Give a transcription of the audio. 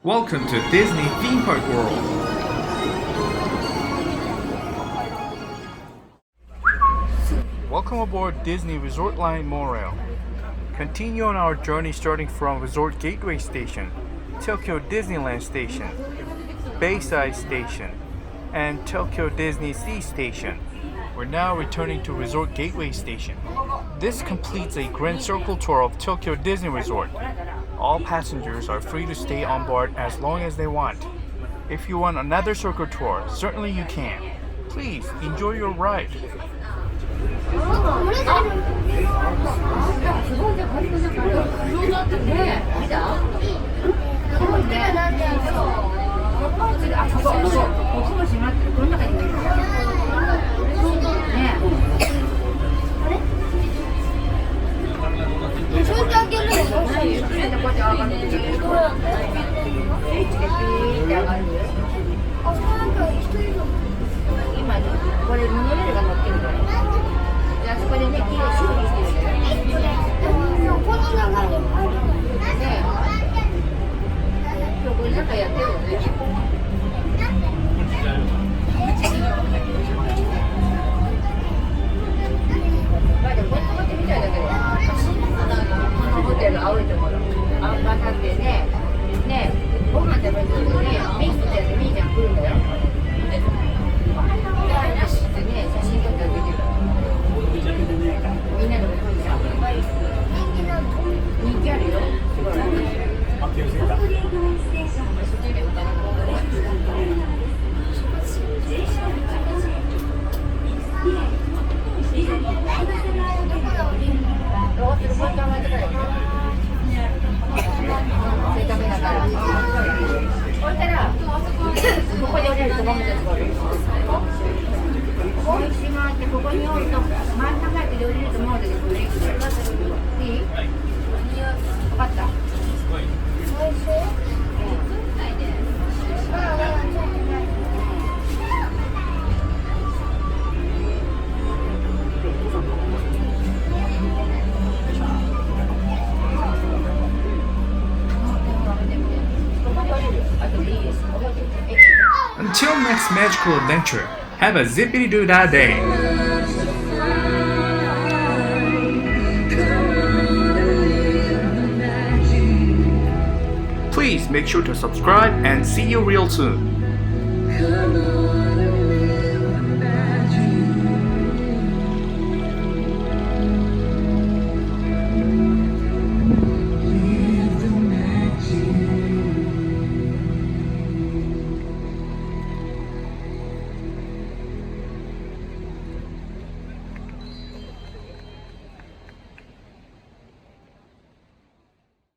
Welcome to Disney Theme Park World. Welcome aboard Disney Resort Line Monorail. Continue on our journey starting from Resort Gateway Station, Tokyo DisneyLand Station, Bayside Station, and Tokyo DisneySea Station. We're now returning to Resort Gateway Station. This completes a grand circle tour of Tokyo Disney Resort. All passengers are free to stay on board as long as they want. If you want another circle tour, certainly you can. Please enjoy your ride. Until next magical adventure, have a zippity-doo-dah day! Please make sure to subscribe and see you real soon.